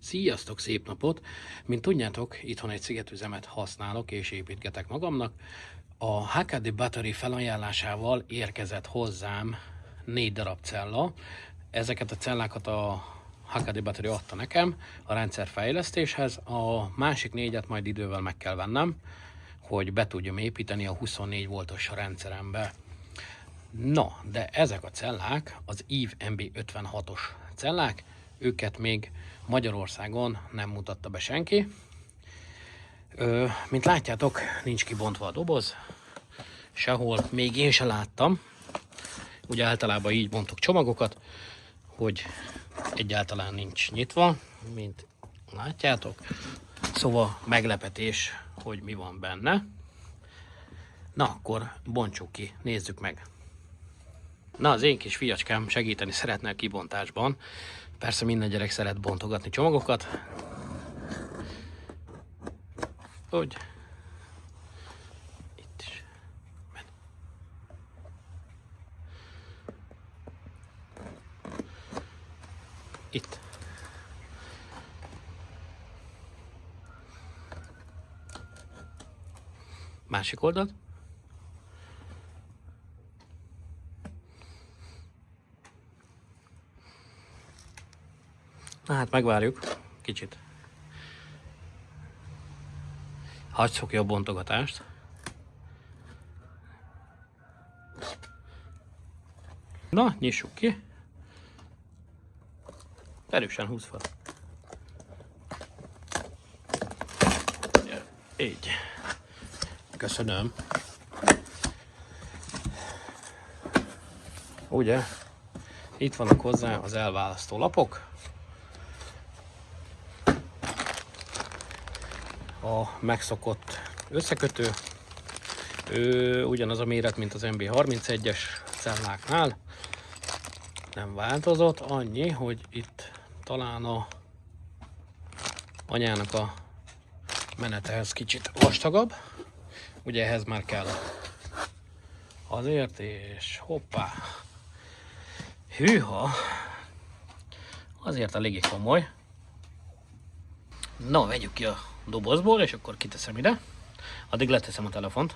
Sziasztok, szép napot! Mint tudjátok, itthon egy szigetüzemet használok és építgetek magamnak. A HKD Battery felajánlásával érkezett hozzám 4 darab cella. Ezeket a cellákat a HKD Battery adta nekem a rendszerfejlesztéshez. A másik 4-et majd idővel meg kell vennem, hogy be tudjam építeni a 24 voltos rendszerembe. Na, de ezek a cellák az EVE MB56-os cellák, őket még Magyarországon nem mutatta be senki. Mint látjátok, nincs kibontva a doboz, sehol, még én se láttam. Ugye általában így bontok csomagokat, hogy egyáltalán nincs nyitva, mint látjátok. Szóval meglepetés, hogy mi van benne. Na akkor bontsuk ki, nézzük meg. Na, az én kis fiacskám segíteni szeretne a kibontásban. Persze minden gyerek szeret bontogatni csomagokat. Úgy. Itt is. Men. Itt. Másik oldalt. Na hát megvárjuk kicsit. Hadd szokja a bontogatást. Na, nyissuk ki. Erősen húz fel. Így. Köszönöm. Ugye? Itt vannak hozzá az elválasztó lapok. A megszokott összekötő, ugyanaz a méret, mint az MB31-es celláknál, nem változott, annyi, hogy itt talán a anyának a menetehez kicsit vastagabb, ugye ehhez már kell azért, és hoppá, hűha, azért eléggé komoly. Na, vegyük ki a dobozból, és akkor kiteszem ide. Addig leteszem a telefont.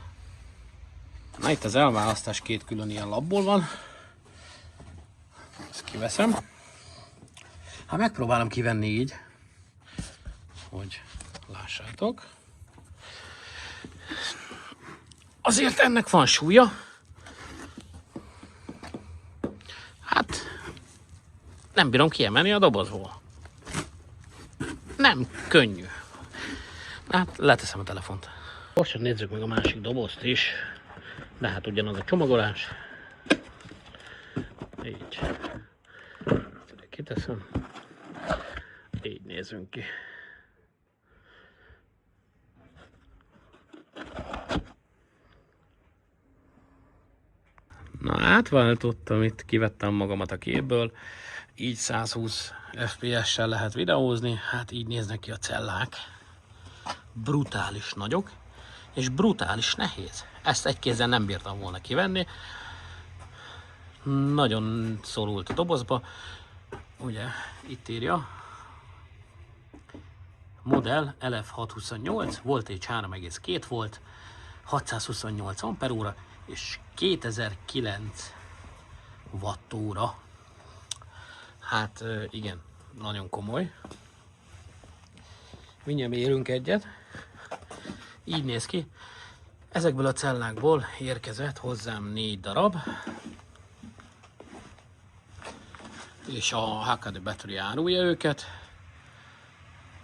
Na, itt az elválasztás 2 külön ilyen lapból van. Ezt kiveszem. Hát megpróbálom kivenni így, hogy lássátok. Azért ennek van súlya. Hát nem bírom kiemelni a dobozból. Nem könnyű. Hát leteszem a telefont. Gyorsan nézzük meg a másik dobozt is. De hát ugyanaz a csomagolás. Így. Kiteszem. Így nézzünk ki. Na, átváltottam, itt kivettem magamat a képből. Így 120 FPS-sel lehet videózni. Hát így néznek ki a cellák. Brutális nagyok, és brutális nehéz. Ezt egy kézzel nem bírtam volna kivenni. Nagyon szorult a dobozba. Ugye, itt írja. Modell LF628, voltage 3,2 volt, 628 amperóra, és 2009 wattóra. Hát igen, nagyon komoly. Mindjárt mérünk egyet. Így néz ki. Ezekből a cellákból érkezett hozzám 4 darab. És a HKD Battery árulja őket.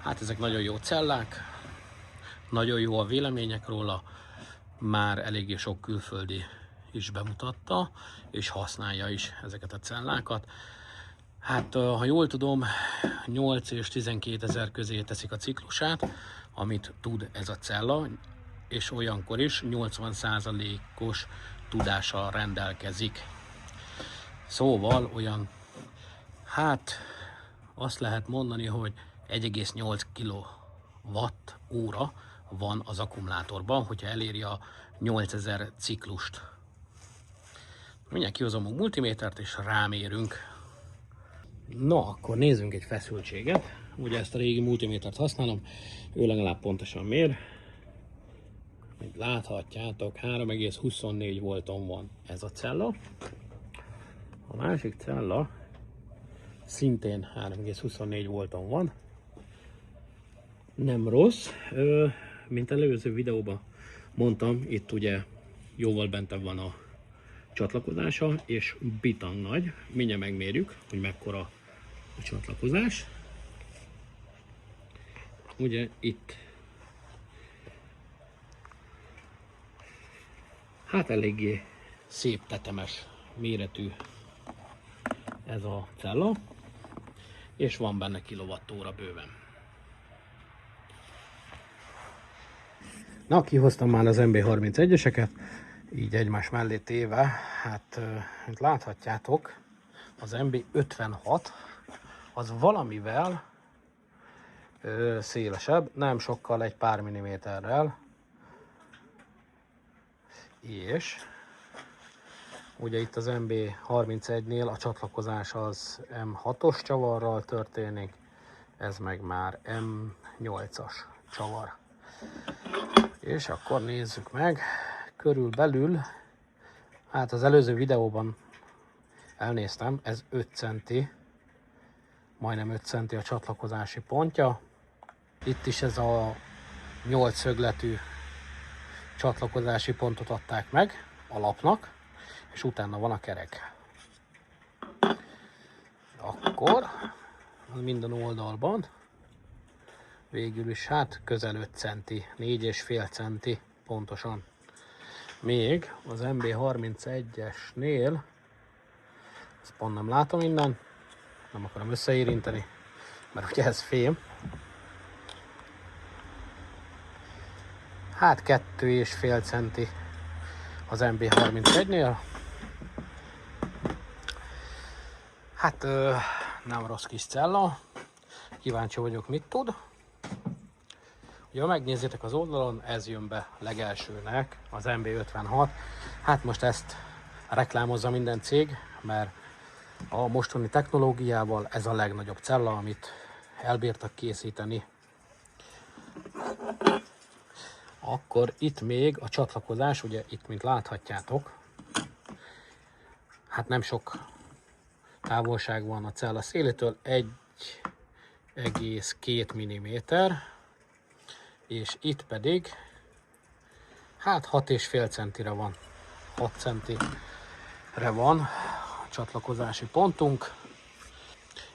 Hát ezek nagyon jó cellák. Nagyon jó a vélemények róla. Már eléggé sok külföldi is bemutatta, és használja is ezeket a cellákat. Hát, ha jól tudom, 8 és 12 ezer közé teszik a ciklusát, amit tud ez a cella, és olyankor is 80%-os tudással rendelkezik. Szóval olyan, hát azt lehet mondani, hogy 1,8 kWh van az akkumulátorban, hogyha eléri a 8000 ciklust. Mindjárt kihozom a multimétert és rámérünk. No, akkor nézzünk egy feszültséget. ugye ezt a régi multimétert használom, ő legalább pontosan mér. Mint láthatjátok, 3,24 volton van ez a cella. A másik cella szintén 3,24 volton van. Nem rossz, mint előző videóban mondtam, itt ugye jóval bentebb van a csatlakozása, és bitang nagy. Mindjárt megmérjük, hogy mekkora a csatlakozás. Ugye itt hát eléggé szép tetemes méretű ez a cella, és van benne kilowattóra bőven. Na, kihoztam már az MB31-eseket, így egymás mellé téve. Hát, mint láthatjátok, az MB56 az valamivel szélesebb, nem sokkal, egy pár milliméterrel, és ugye itt az MB31-nél a csatlakozás az M6-os csavarral történik, ez meg már M8-as csavar. És akkor nézzük meg, körülbelül, hát az előző videóban elnéztem, ez 5 centi, majdnem 5 centi a csatlakozási pontja. Itt is ez a 8 szögletű csatlakozási pontot adták meg alapnak, és utána van a kerek. Akkor minden oldalban végül is hát közel 5 centi, 4,5 centi pontosan. Még az MB31-esnél, ezt pont nem látom innen, nem akarom összeérinteni, mert ugye ez fém. Hát 2,5 centi az MB31-nél. Hát nem rossz kis cella. Kíváncsi vagyok, mit tud. Ugye, ha megnézzétek az oldalon, ez jön be legelsőnek, az MB56. Hát most ezt reklámozza minden cég, mert a mostani technológiával ez a legnagyobb cella, amit elbírtak készíteni. Akkor itt még a csatlakozás, ugye itt, mint láthatjátok, hát nem sok távolság van a cella szélétől, 1,2 mm, és itt pedig hát 6,5 centire van, 6 centire van a csatlakozási pontunk.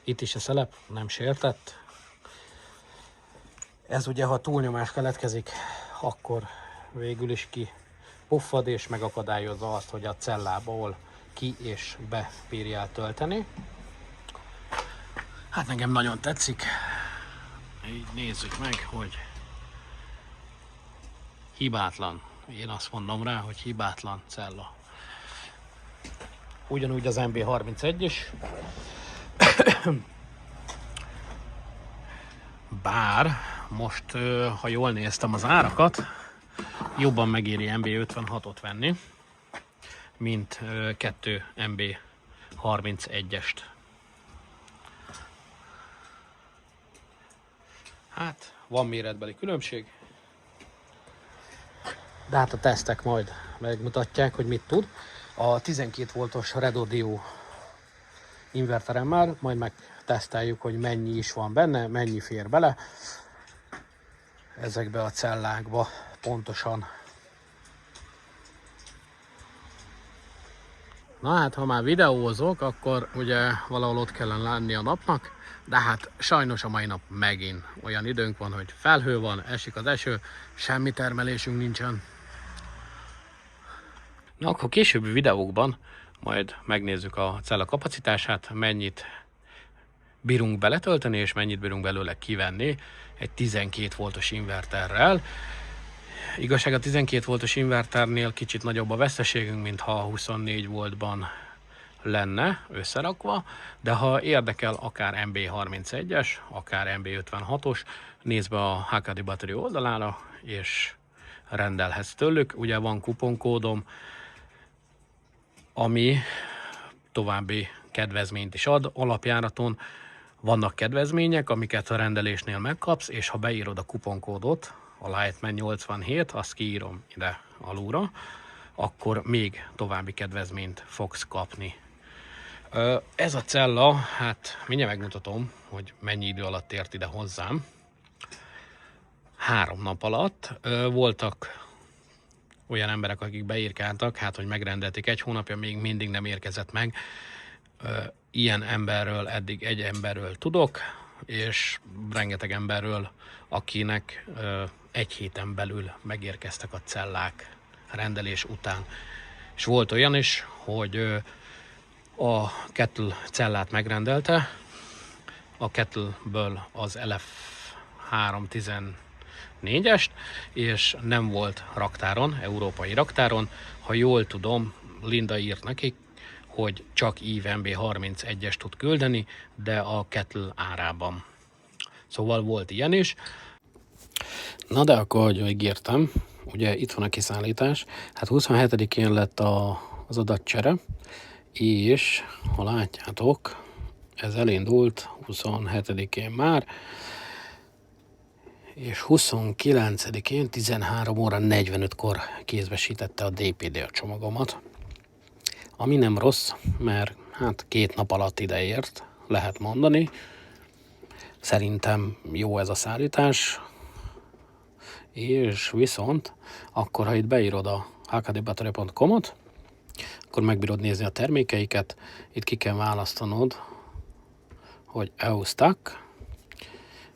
Itt is a szelep nem sértett. Ez ugye, ha túlnyomás keletkezik, akkor végül is ki puffad és megakadályozza azt, hogy a cellából ki és be bírja tölteni. Hát nekem nagyon tetszik. Így nézzük meg, hogy hibátlan. Én azt mondom rá, hogy hibátlan cella. Ugyanúgy az MB31 is. Bár most, ha jól néztem az árakat, jobban megéri MB56-ot venni, mint 2 MB31-est. Hát, van méretbeli különbség, de hát a tesztek majd megmutatják, hogy mit tud. A 12 voltos Redodio inverteremmel majd megteszteljük, hogy mennyi is van benne, mennyi fér bele ezekbe a cellákba pontosan. Na hát, ha már videózok, akkor ugye valahol ott kellene lenni a napnak, de hát sajnos a mai nap megint olyan időnk van, hogy felhő van, esik az eső, semmi termelésünk nincsen. Na, akkor későbbi videókban majd megnézzük a cella kapacitását, mennyit bírunk beletölteni, és mennyit bírunk belőle kivenni egy 12 voltos inverterrel. Igazság, a 12 voltos inverternél kicsit nagyobb a veszteségünk, mint ha 24 voltban lenne összerakva, de ha érdekel akár MB31-es, akár MB56-os, nézd be a HKD Battery oldalára, és rendelhetsz tőlük. Ugye van kuponkódom, ami további kedvezményt is ad alapjáraton. Vannak kedvezmények, amiket a rendelésnél megkapsz, és ha beírod a kuponkódot, a Lightman 87, azt kiírom ide alulra, akkor még további kedvezményt fogsz kapni. Ez a cella, hát mindjárt megmutatom, hogy mennyi idő alatt ért ide hozzám. 3 nap alatt. Voltak olyan emberek, akik beírkáltak, hát hogy megrendelték 1 hónapja, még mindig nem érkezett meg. Ilyen emberről eddig egy emberről tudok, és rengeteg emberről, akinek 1 héten belül megérkeztek a cellák rendelés után. És volt olyan is, hogy a Kettle cellát megrendelte, a Kettleből az LF314-est, és nem volt raktáron, európai raktáron. Ha jól tudom, Linda írt nekik, hogy csak Eve MB31-es tud küldeni, de a Kettle árában. Szóval volt ilyen is. Na de akkor, ahogy megírtam, ugye itt van a kiszállítás, hát 27-én lett az adatcsere, és ha látjátok, ez elindult 27-én már, és 29-én 13 óra 45-kor kézbesítette a DPD a csomagomat. Ami nem rossz, mert hát 2 nap alatt ideért, lehet mondani. Szerintem jó ez a szállítás. És viszont, akkor ha itt beírod a hkdbattery.com-ot, akkor megbírod nézni a termékeiket. Itt ki kell választanod, hogy EU Stock,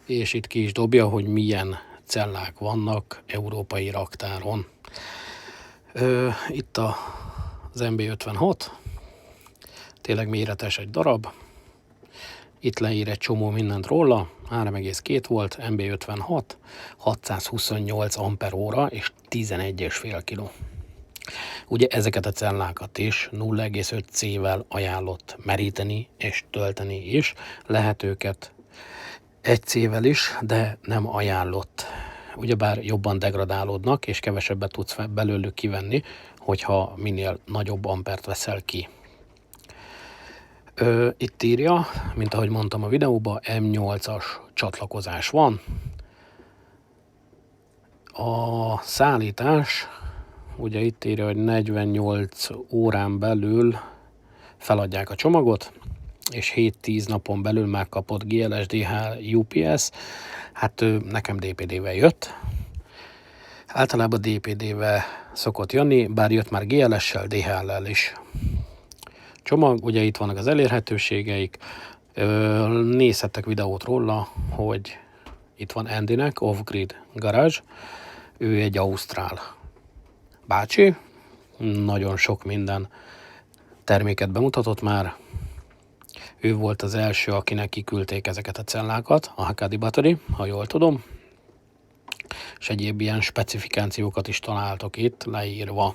és itt ki is dobja, hogy milyen cellák vannak európai raktáron. Itt az MB56, tényleg méretes egy darab. Itt leír egy csomó mindent róla, 3,2 volt, MB56, 628 amperóra és 11,5 kg. Ugye ezeket a cellákat is 0,5 C-vel ajánlott meríteni és tölteni is. Lehet őket 1 C-vel is, de nem ajánlott. Ugyebár jobban degradálódnak, és kevesebbet tudsz belőlük kivenni, hogyha minél nagyobb ampert veszel ki. Itt írja, mint ahogy mondtam a videóban, M8-as csatlakozás van. A szállítás, ugye itt írja, hogy 48 órán belül feladják a csomagot, és 7-10 napon belül megkapott GLS, DHL, UPS. Hát nekem DPD-vel jött. Általában DPD-vel szokott jönni, bár jött már GLS-sel, DHL-lel is. Csomag, ugye itt vannak az elérhetőségeik, nézhettek videót róla, hogy itt van Andynek, Off-Grid Garage, ő egy ausztrál bácsi, nagyon sok minden terméket bemutatott már, ő volt az első, akinek kiküldték ezeket a cellákat, a HKD Battery, ha jól tudom, és egyéb ilyen specifikációkat is találtok itt leírva.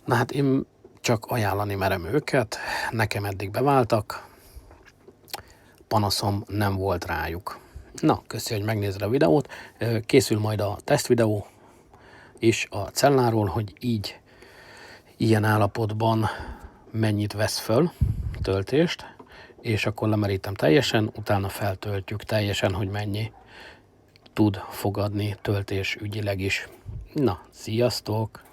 Na hát én csak ajánlani merem őket, nekem eddig beváltak, panaszom nem volt rájuk. Na, köszi, hogy megnézed a videót, készül majd a tesztvideó is a celláról, hogy így, ilyen állapotban mennyit vesz föl töltést, és akkor lemerítem teljesen, utána feltöltjük teljesen, hogy mennyi tud fogadni töltés ügyileg is. Na, sziasztok!